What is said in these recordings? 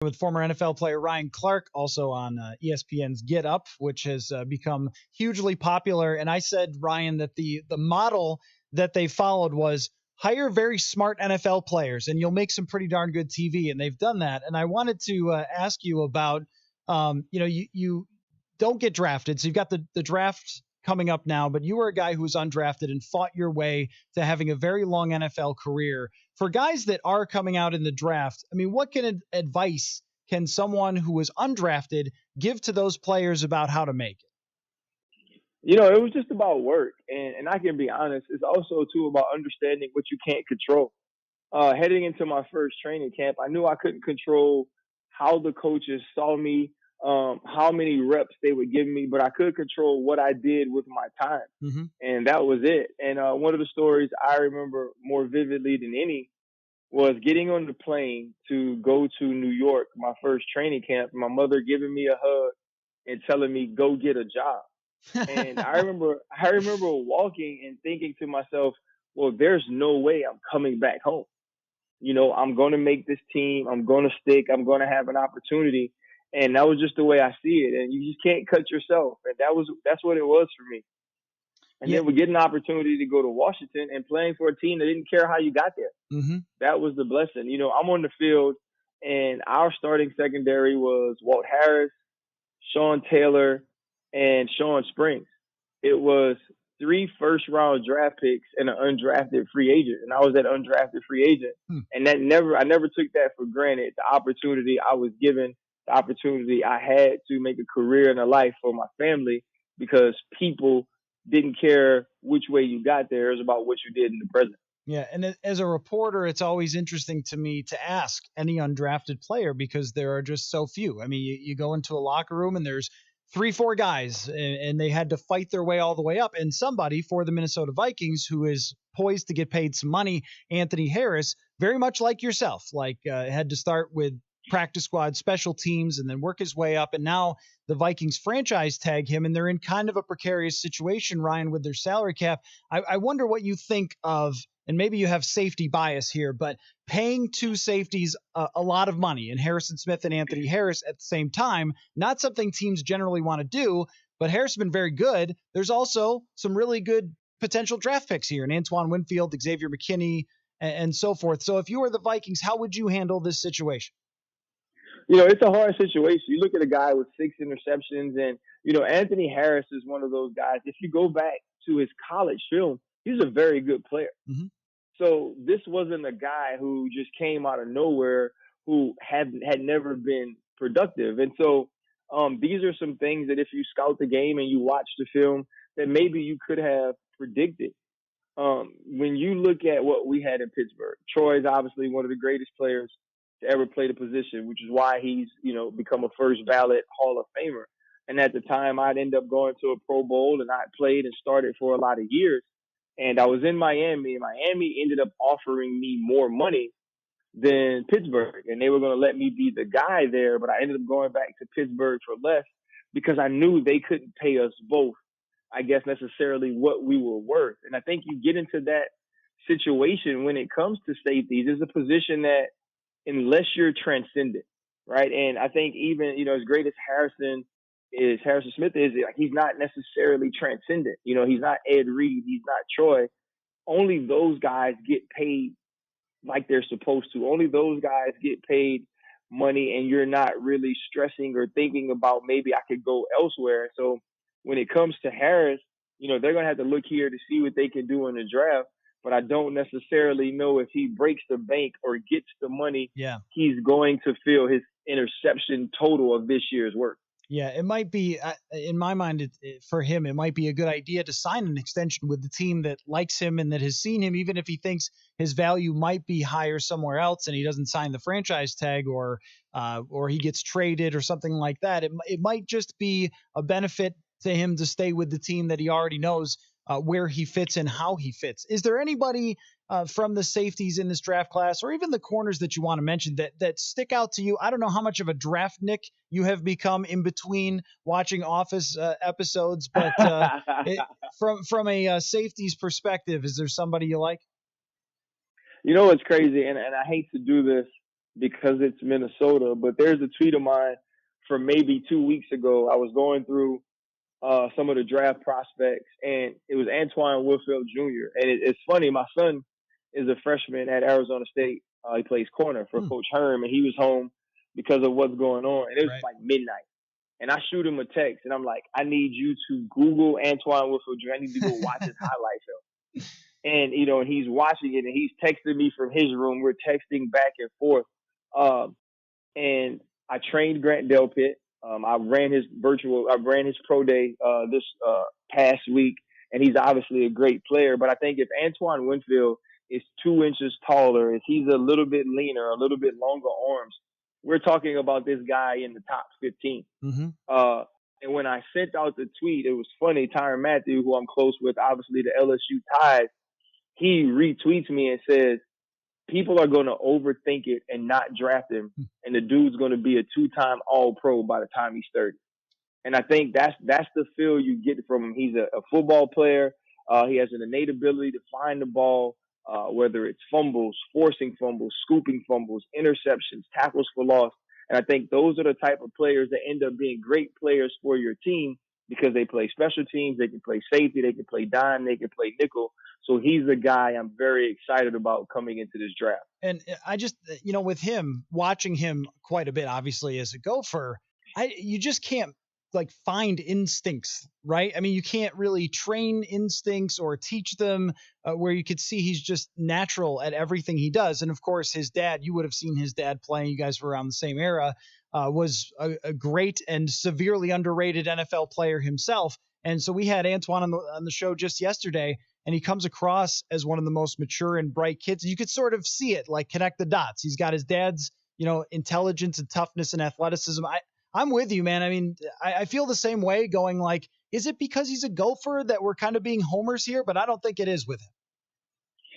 with former NFL player Ryan Clark, also on ESPN's Get Up, which has become hugely popular. And I said, Ryan, that the model that they followed was hire very smart NFL players, and you'll make some pretty darn good TV. And they've done that. And I wanted to ask you about, you don't get drafted, so you've got the draft coming up now, but you were a guy who was undrafted and fought your way to having a very long NFL career. For guys that are coming out in the draft, I mean, what advice can someone who was undrafted give to those players about how to make it? It was just about work. And I can be honest, it's also, too, about understanding what you can't control. Heading into my first training camp, I knew I couldn't control how the coaches saw me, how many reps they would give me, but I could control what I did with my time. Mm-hmm. And that was it. And one of the stories I remember more vividly than any was getting on the plane to go to New York, my first training camp, my mother giving me a hug and telling me, go get a job. And I remember walking and thinking to myself, well, there's no way I'm coming back home. I'm going to make this team. I'm going to stick. I'm going to have an opportunity. And that was just the way I see it. And you just can't cut yourself. And that's what it was for me. And then we get an opportunity to go to Washington and playing for a team that didn't care how you got there. Mm-hmm. That was the blessing. I'm on the field, and our starting secondary was Walt Harris, Sean Taylor, and Sean Springs. It was 3 first-round draft picks and an undrafted free agent, and I was that undrafted free agent. And I never took that for granted. The opportunity I was given, the opportunity I had to make a career and a life for my family, because people didn't care which way you got there. It was about what you did in the present. Yeah, and as a reporter, it's always interesting to me to ask any undrafted player, because there are just so few. I mean, you go into a locker room and there's 3-4 guys, and they had to fight their way all the way up. And somebody for the Minnesota Vikings who is poised to get paid some money, Anthony Harris, very much like yourself, had to start with practice squad, special teams, and then work his way up. And now the Vikings franchise tag him, and they're in kind of a precarious situation, Ryan, with their salary cap. I wonder what you think of, and maybe you have safety bias here, but paying 2 safeties a lot of money, and Harrison Smith and Anthony Harris at the same time, not something teams generally want to do, but Harris has been very good. There's also some really good potential draft picks here, and Antoine Winfield, Xavier McKinney, and so forth. So if you were the Vikings, how would you handle this situation? It's a hard situation. You look at a guy with 6 interceptions, and, Anthony Harris is one of those guys. If you go back to his college film, he's a very good player. Mm-hmm. So this wasn't a guy who just came out of nowhere, who had never been productive. And so these are some things that if you scout the game and you watch the film, that maybe you could have predicted. When you look at what we had in Pittsburgh, Troy's obviously one of the greatest players to ever play the position, which is why he's, become a first ballot Hall of Famer. And at the time, I'd end up going to a Pro Bowl, and I played and started for a lot of years. And I was in Miami, and Miami ended up offering me more money than Pittsburgh. And they were going to let me be the guy there, but I ended up going back to Pittsburgh for less, because I knew they couldn't pay us both, I guess, necessarily what we were worth. And I think you get into that situation when it comes to safeties. It's a position that, unless you're transcendent, right? And I think even, as great as Harrison Smith is, he's not necessarily transcendent. He's not Ed Reed. He's not Troy. Only those guys get paid like they're supposed to. Only those guys get paid money, and you're not really stressing or thinking about, maybe I could go elsewhere. So when it comes to Harris, they're going to have to look here to see what they can do in the draft. But I don't necessarily know if he breaks the bank or gets the money he's going to fill his interception total of this year's work. Yeah, it might be, in my mind, for him, it might be a good idea to sign an extension with the team that likes him and that has seen him, even if he thinks his value might be higher somewhere else and he doesn't sign the franchise tag, or he gets traded or something like that. It might just be a benefit to him to stay with the team that he already knows where he fits and how he fits. Is there anybody from the safeties in this draft class, or even the corners that you want to mention, that stick out to you? I don't know how much of a draft Nick you have become in between watching Office episodes, but from a safeties perspective, is there somebody you like? It's crazy, and I hate to do this, because it's Minnesota. But there's a tweet of mine from maybe 2 weeks ago. I was going through some of the draft prospects, and it was Antoine Winfield Jr. And it's funny, my son is a freshman at Arizona State. He plays corner for Hmm. Coach Herm, and he was home because of what's going on. And it was Right. like midnight. And I shoot him a text, and I'm like, I need you to Google Antoine Winfield Jr. I need to go watch his highlight film. And and he's watching it, and he's texting me from his room. We're texting back and forth. Um, and I trained Grant Delpit. I ran his pro day this past week, and he's obviously a great player. But I think if Antoine Winfield is 2 inches taller, if he's a little bit leaner, a little bit longer arms, we're talking about this guy in the top 15. Mm-hmm. And when I sent out the tweet, it was funny. Tyrann Mathieu, who I'm close with, obviously the LSU Tide, he retweets me and says, people are going to overthink it and not draft him, and the dude's going to be a two-time All-Pro by the time he's 30. And I think that's the feel you get from him. He's a football player. He has an innate ability to find the ball, whether it's fumbles, forcing fumbles, scooping fumbles, interceptions, tackles for loss. And I think those are the type of players that end up being great players for your team because they play special teams, they can play safety, they can play dime, they can play nickel. So he's the guy I'm very excited about coming into this draft. And I just, with him, watching him quite a bit, obviously as a Gopher, you just can't like find instincts, right? I mean, you can't really train instincts or teach them where you could see he's just natural at everything he does. And of course, his dad, you would have seen his dad playing. You guys were around the same era. Was a great and severely underrated NFL player himself. And so we had Antoine on the show just yesterday, and he comes across as one of the most mature and bright kids. You could sort of see it, like connect the dots. He's got his dad's, intelligence and toughness and athleticism. I'm with you, man. I mean, I feel the same way going like, is it because he's a Gopher that we're kind of being homers here? But I don't think it is with him.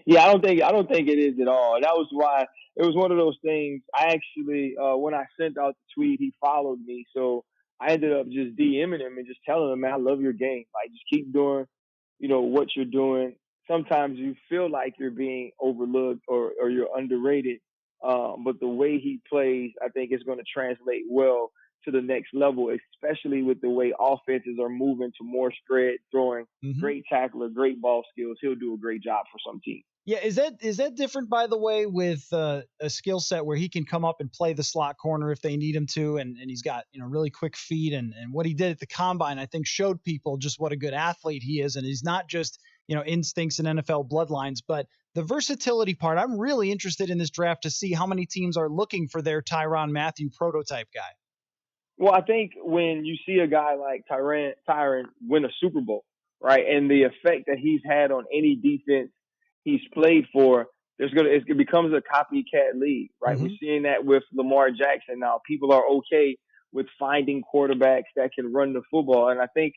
Yeah, I don't think it is at all. That was why it was one of those things. I actually, when I sent out the tweet, he followed me, so I ended up just DMing him and just telling him, "Man, I love your game. Like, just keep doing, what you're doing. Sometimes you feel like you're being overlooked or you're underrated, but the way he plays, I think, is going to translate well to the next level, especially with the way offenses are moving to more spread throwing. Mm-hmm. Great tackler, great ball skills. He'll do a great job for some teams." Yeah, is that different by the way with a skill set where he can come up and play the slot corner if they need him to, and he's got really quick feet and what he did at the combine I think showed people just what a good athlete he is, and he's not just instincts and NFL bloodlines, but the versatility part. I'm really interested in this draft to see how many teams are looking for their Tyrann Mathieu prototype guy. Well, I think when you see a guy like Tyrann win a Super Bowl, right, and the effect that he's had on any defense he's played for, it becomes a copycat league, right? Mm-hmm. We're seeing that with Lamar Jackson now. People are okay with finding quarterbacks that can run the football, and I think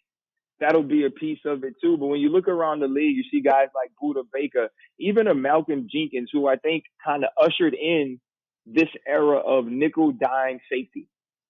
that'll be a piece of it too. But when you look around the league, you see guys like Buda Baker, even a Malcolm Jenkins, who I think kind of ushered in this era of nickel dime safety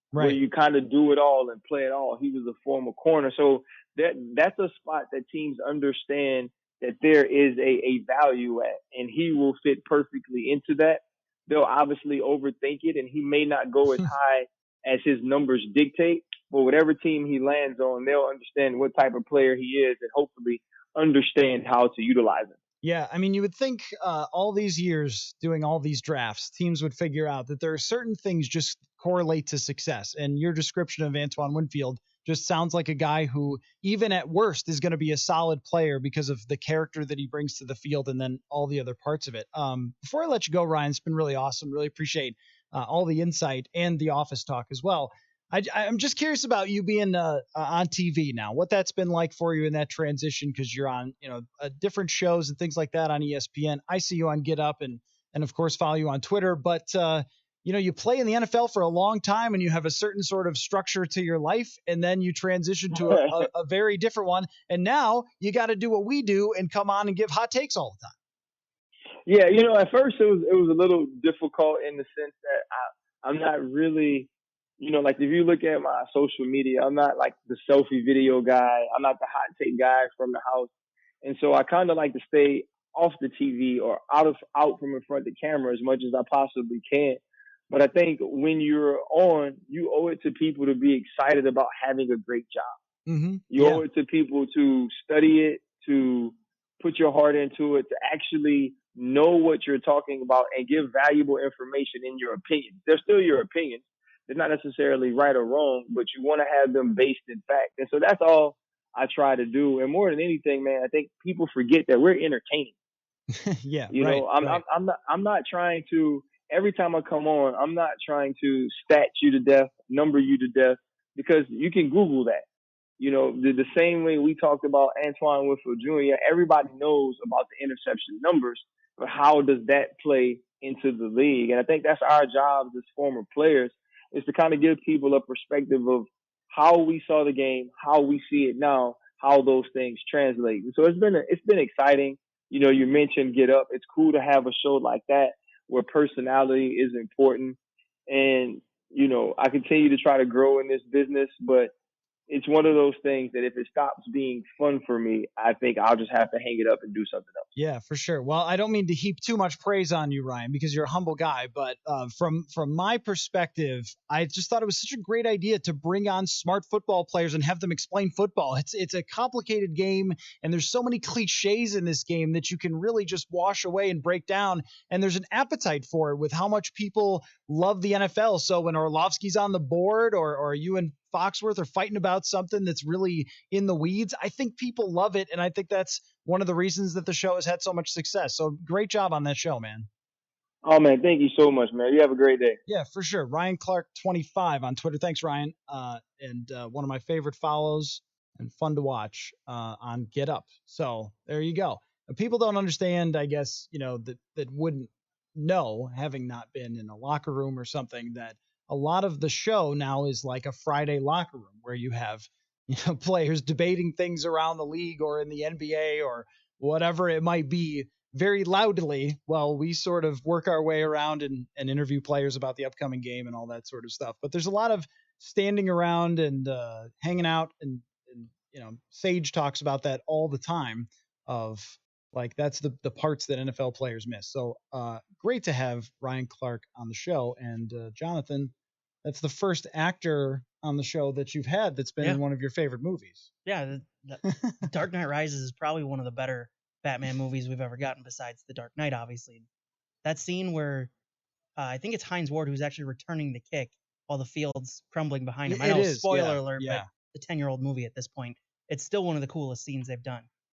where Right. you kind of do it all and play it all. He was a former corner. So that's a spot that teams understand that there is a value at, and he will fit perfectly into that. They'll obviously overthink it, and he may not go as high as his numbers dictate, but whatever team he lands on, they'll understand what type of player he is and hopefully understand how to utilize him. Yeah, I mean, you would think all these years doing all these drafts, teams would figure out that there are certain things just correlate to success. And your description of Antoine Winfield just sounds like a guy who, even at worst, is going to be a solid player because of the character that he brings to the field and then all the other parts of it. Before I let you go, Ryan, it's been really awesome. Really appreciate all the insight and the office talk as well. I'm just curious about you being on TV now, what that's been like for you in that transition, because you're on, different shows and things like that on ESPN. I see you on Get Up and of course follow you on Twitter, but you play in the NFL for a long time and you have a certain sort of structure to your life, and then you transition to a very different one, and now you got to do what we do and come on and give hot takes all the time. Yeah, at first it was a little difficult in the sense that I'm not really, like if you look at my social media, I'm not like the selfie video guy. I'm not the hot take guy from the house, and so I kind of like to stay off the TV or out from in front of the camera as much as I possibly can. But I think when you're on, you owe it to people to be excited about having a great job. Mm-hmm. You Yeah. owe it to people to study it, to put your heart into it, to actually know what you're talking about and give valuable information in your opinions. They're still your opinions. They're not necessarily right or wrong, but you want to have them based in fact. And so that's all I try to do. And more than anything, man, I think people forget that we're entertaining. Yeah. You Right. know, I'm Right. I'm I'm not I'm not trying to every time I come on, I'm not trying to stat you to death, number you to death, because you can Google that. You know, the same way we talked about Antoine Winfield Jr., everybody knows about the interception numbers, but how does that play into the league? And I think that's our job as former players is to kind of give people a perspective of how we saw the game, how we see it now, how those things translate. And so it's been exciting. You know, you mentioned Get Up. It's cool to have a show like that where personality is important. And, you know, I continue to try to grow in this business, but it's one of those things that if it stops being fun for me, I think I'll just have to hang it up and do something else. Yeah, for sure. Well, I don't mean to heap too much praise on you, Ryan, because you're a humble guy. But from my perspective, I just thought it was such a great idea to bring on smart football players and have them explain football. It's a complicated game, and there's so many cliches in this game that you can really just wash away and break down. And there's an appetite for it with how much people love the NFL. So when Orlovsky's on the board, or you and Foxworth are fighting about something that's really in the weeds, I think people love it, and I think that's one of the reasons that the show has had so much success. So great job on that show, man. Oh man, thank you so much, man. You have a great day. Yeah, for sure. Ryan Clark 25 on Twitter. Thanks, Ryan. And one of my favorite follows and fun to watch on Get Up. So there you go. People don't understand, I guess, that wouldn't know, having not been in a locker room or something, that a lot of the show now is like a Friday locker room where you have, players debating things around the league or in the NBA or whatever it might be very loudly while we sort of work our way around and interview players about the upcoming game and all that sort of stuff. But there's a lot of standing around and hanging out, and Sage talks about that all the time of like that's the parts that NFL players miss. So great to have Ryan Clark on the show. And Jonathan, that's the first actor on the show that you've had that's been in one of your favorite movies. Yeah, the Dark Knight Rises is probably one of the better Batman movies we've ever gotten, besides The Dark Knight, obviously. That scene where I think it's Hines Ward who's actually returning the kick while the field's crumbling behind him. I know, spoiler alert, but the 10-year-old movie at this point, it's still one of the coolest scenes they've done.